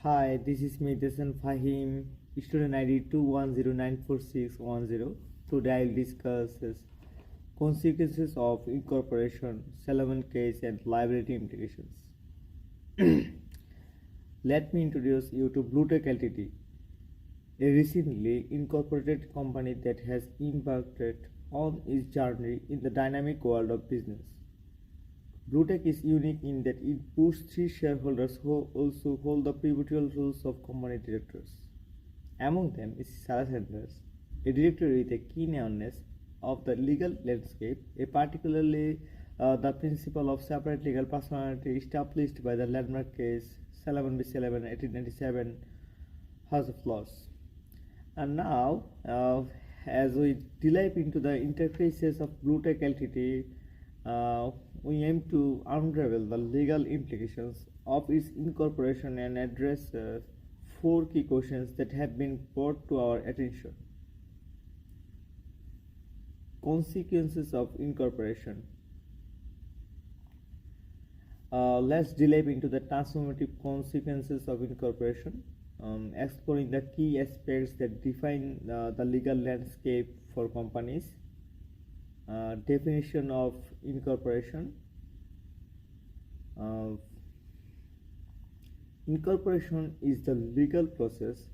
Hi, this is Medicine Fahim, student ID 210946110. Today I will discuss consequences of incorporation, Solomon case, and liability implications. Let me introduce you to Bluetech Ltd, a recently incorporated company that has embarked on its journey in the dynamic world of business. Bluetech is unique in that it boasts three shareholders who also hold the pivotal roles of company directors. Among them is Sarah Sanders, a director with a keen awareness of the legal landscape, particularly the principle of separate legal personality established by the landmark case Sullivan v. Sullivan 1897 House of Lords. And now, as we delve into the interfaces of Bluetech Ltd, we aim to unravel the legal implications of its incorporation and address four key questions that have been brought to our attention. Consequences of incorporation. Let's delve into the transformative consequences of incorporation, exploring the key aspects that define the legal landscape for companies. Definition of incorporation. Incorporation is the legal process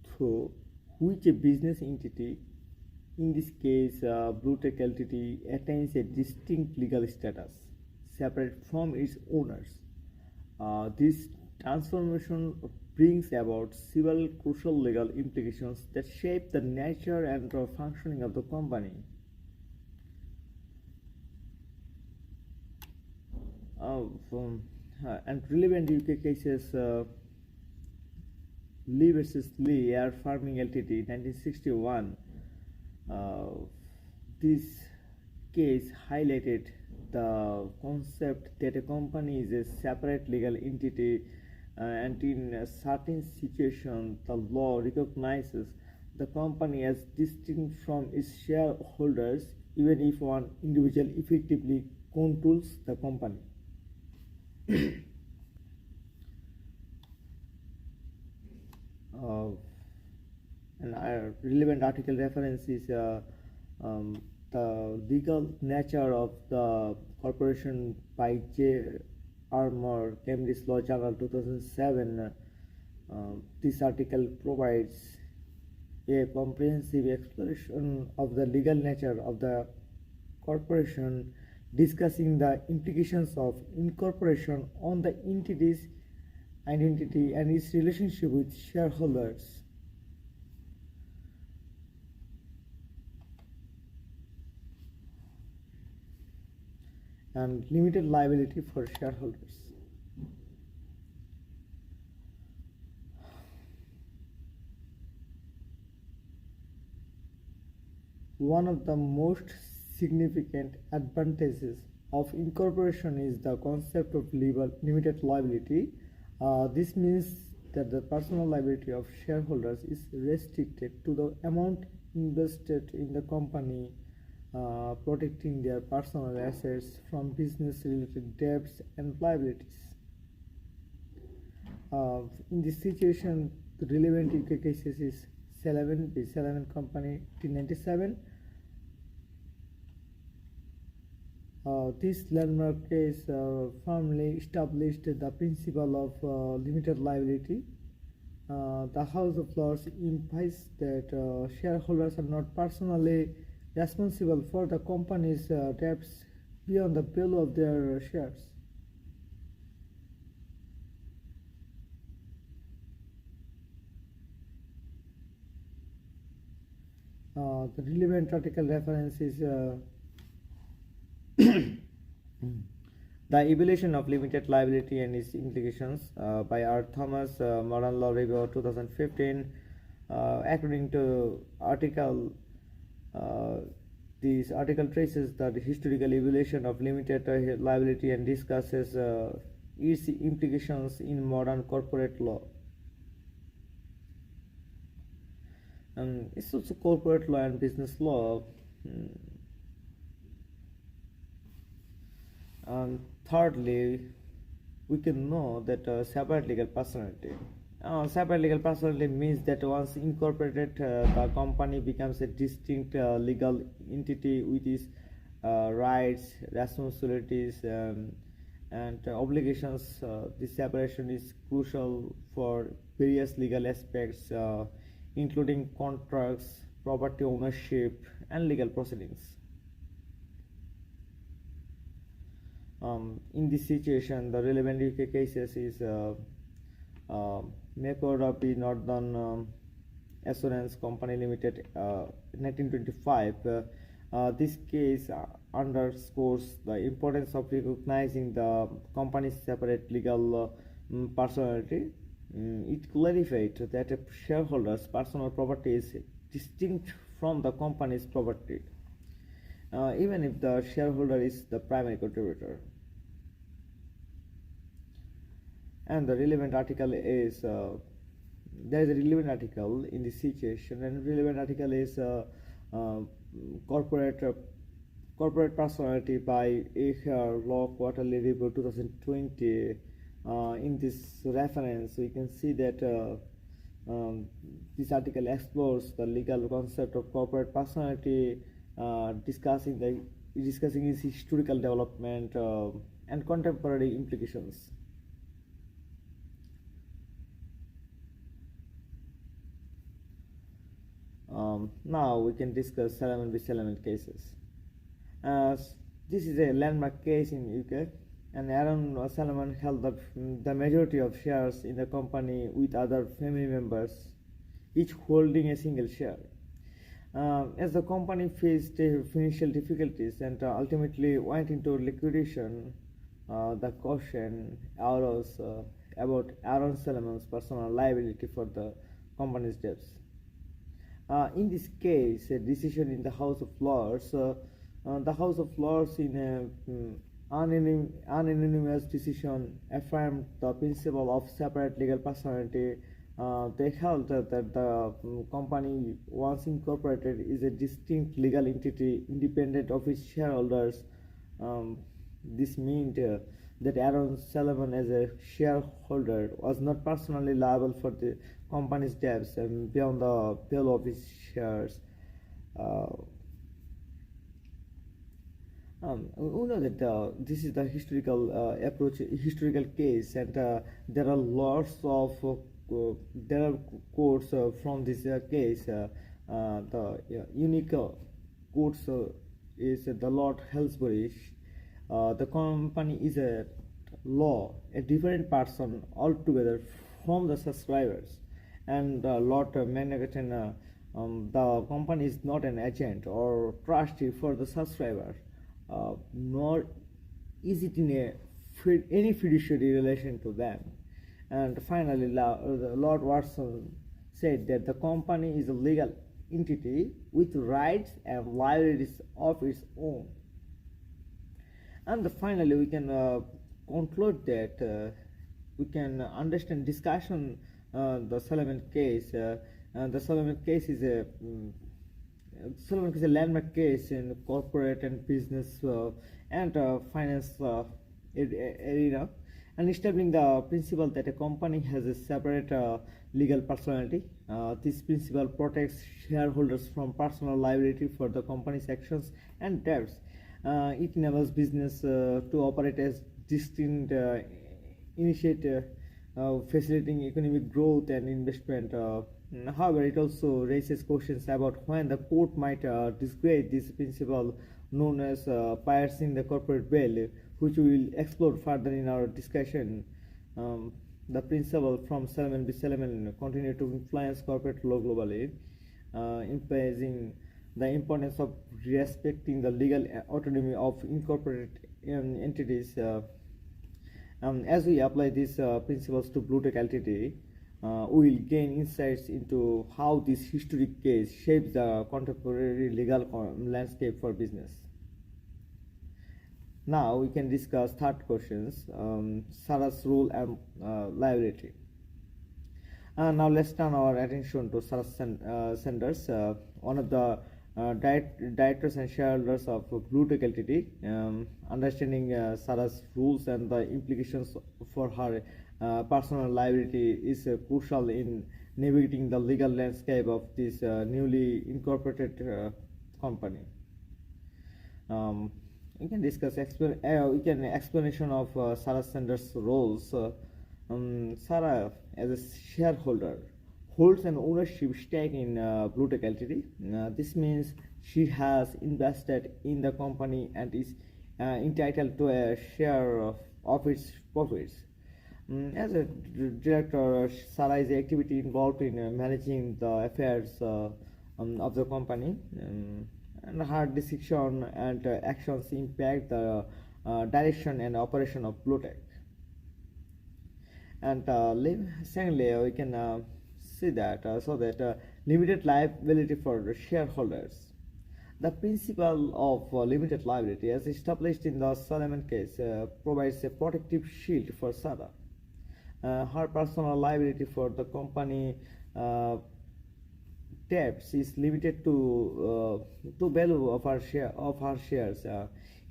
through which a business entity, in this case Bluetech Ltd, attains a distinct legal status, separate from its owners. This transformation brings about several crucial legal implications that shape the nature and functioning of the company. And relevant UK cases, Lee versus Lee Air Farming Ltd 1961. This case highlighted the concept that a company is a separate legal entity, and in a certain situation the law recognizes the company as distinct from its shareholders even if one individual effectively controls the company. An relevant article reference is the legal nature of the corporation by J. Armour, Cambridge Law Journal 2007. This article provides a comprehensive exploration of the legal nature of the corporation, discussing the implications of incorporation on the entity's identity and its relationship with shareholders. And limited liability for shareholders. One of the most significant advantages of incorporation is the concept of limited liability. This means that the personal liability of shareholders is restricted to the amount invested in the company, protecting their personal assets from business-related debts and liabilities. In this situation, the relevant UK cases is Sullivan v. Sullivan Company 1997. This landmark case firmly established the principle of limited liability. The House of Lords implies that shareholders are not personally responsible for the company's debts beyond the value of their shares. The relevant article reference is The Evolution of Limited Liability and Its Implications by R. Thomas, Modern Law Review 2015. According to article, this article traces the historical evolution of limited liability and discusses its implications in modern corporate law. It's also corporate law and business law. And thirdly, we can know that separate legal personality. Separate legal personality means that once incorporated, the company becomes a distinct legal entity with its rights, responsibilities, and obligations. This separation is crucial for various legal aspects, including contracts, property ownership, and legal proceedings. In this situation, the relevant UK cases is uh, Macordapi Northern Assurance Company Limited, 1925. This case underscores the importance of recognizing the company's separate legal personality. It clarified that a shareholder's personal property is distinct from the company's property, even if the shareholder is the primary contributor. And the relevant article is there is a relevant article in this situation, and relevant article is uh, corporate uh, corporate personality by Aher Law Quarterly Review 2020. In this reference, we can see that this article explores the legal concept of corporate personality, discussing its historical development and contemporary implications. Now we can discuss Salomon v. Salomon cases. Uh, this is a landmark case in UK, and Aaron Salomon held the majority of shares in the company with other family members, each holding a single share. As the company faced financial difficulties and ultimately went into liquidation, the caution arose about Aaron Solomon's personal liability for the company's debts. In this case, a decision in the House of Lords, the House of Lords, in unanimous decision, affirmed the principle of separate legal personality. They held that the company, once incorporated, is a distinct legal entity independent of its shareholders. Um, this meant that Aaron Sullivan, as a shareholder, was not personally liable for the company's debts beyond the value of his shares. Uh, we know that this is the historical case, and there are lots of there are quotes from this case. The unique quotes is the Lord Halsbury. The company is a law, a different person altogether from the subscribers, and Lord Magnagan, the company is not an agent or trustee for the subscriber, nor is it in any fiduciary relation to them. And finally, Lord Watson said that the company is a legal entity with rights and liabilities of its own. And finally, we can conclude that we can understand discussion the Solomon case. The Solomon case is a landmark case in corporate and business and finance arena, and establishing the principle that a company has a separate legal personality. This principle protects shareholders from personal liability for the company's actions and debts. It enables business to operate as distinct initiative, facilitating economic growth and investment. However, it also raises questions about when the court might disgrade this principle, known as piercing the corporate veil, which we will explore further in our discussion. The principle from Salomon v. Salomon continue to influence corporate law globally, emphasizing the importance of respecting the legal autonomy of incorporated entities. As we apply these principles to Bluetech Ltd, we will gain insights into how this historic case shapes the contemporary legal landscape for business. Now we can discuss third questions, Sarah's role and liability. Now let's turn our attention to Sarah Sanders, one of the directors and shareholders of Bluetech Ltd. Understanding Sarah's rules and the implications for her personal liability is crucial in navigating the legal landscape of this newly incorporated company. Um, we can discuss explanation of Sarah Sanders' roles. Sarah, as a shareholder, holds an ownership stake in Bluetech Ltd. This means she has invested in the company and is entitled to a share of its profits. As a director, Sarah is actively involved in managing the affairs of the company, and her decision and actions impact the direction and operation of Bluetech. And secondly, we can see that limited liability for the shareholders. The principle of limited liability, as established in the Solomon case, provides a protective shield for Sarah. Her personal liability for the company debts is limited to value of her shares.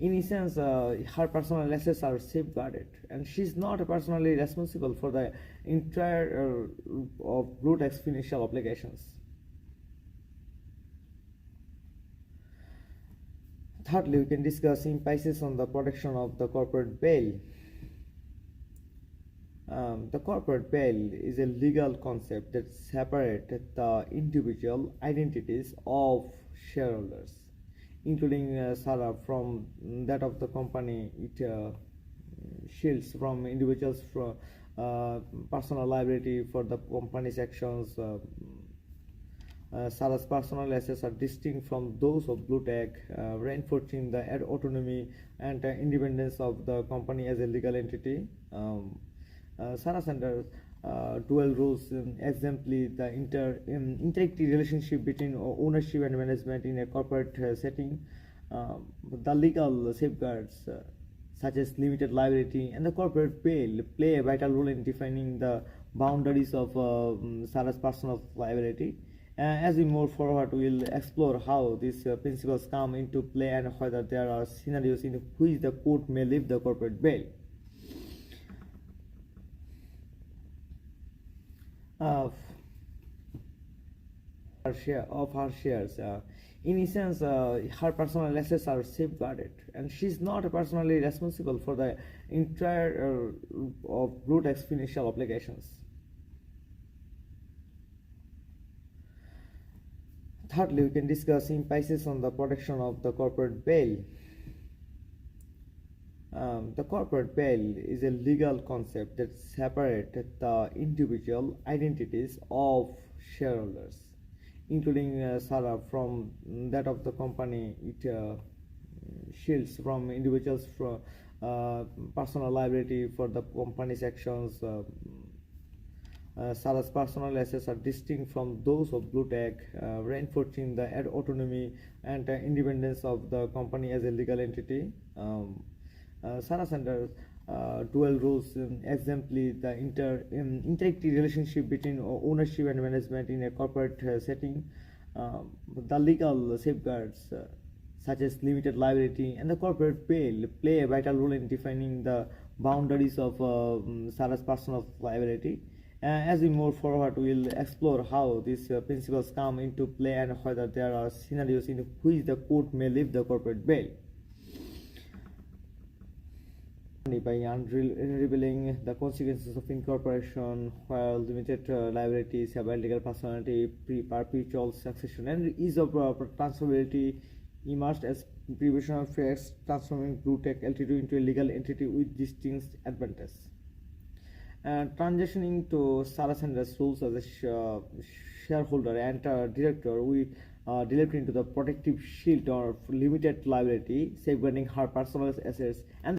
In essence, her personal assets are safeguarded, and she is not personally responsible for the entire of Bluetech's financial obligations. Thirdly, we can discuss emphasis on the protection of the corporate bail. The corporate bail is a legal concept that separates the individual identities of shareholders, including Sarah, from that of the company. It shields from individuals from personal liability for the company's actions. Sarah's personal assets are distinct from those of Bluetech, reinforcing the autonomy and independence of the company as a legal entity. Sarah Sanders' dual roles exemplify the interactive relationship between ownership and management in a corporate setting. The legal safeguards, such as limited liability and the corporate bail, play a vital role in defining the boundaries of Sarah's personal liability. As we move forward, we will explore how these principles come into play and whether there are scenarios in which the court may lift the corporate bail. Of her shares. In essence, her personal assets are safeguarded, and she is not personally responsible for the entire of Bluetech's financial obligations. Thirdly, we can discuss emphasis on the protection of the corporate bail. The corporate bail is a legal concept that separates the individual identities of shareholders, including Sarah, from that of the company. It shields from individuals from personal liability for the company's actions. Sarah's personal assets are distinct from those of Bluetech, reinforcing the autonomy and independence of the company as a legal entity. Sarah Sanders' dual roles exemplify the interactive relationship between ownership and management in a corporate setting. The legal safeguards, such as limited liability and the corporate bail, play a vital role in defining the boundaries of Sarah's personal liability. As we move forward, we will explore how these principles come into play and whether there are scenarios in which the court may lift the corporate bail. By revealing the consequences of incorporation, while limited liabilities, have legal personality, perpetual succession, and ease of transferability emerged as previous facts, transforming Bluetech Ltd into a legal entity with distinct advantages. Transitioning to Sarah Sanders' roles as a shareholder and director, we delved into the protective shield of limited liability, safeguarding her personal assets and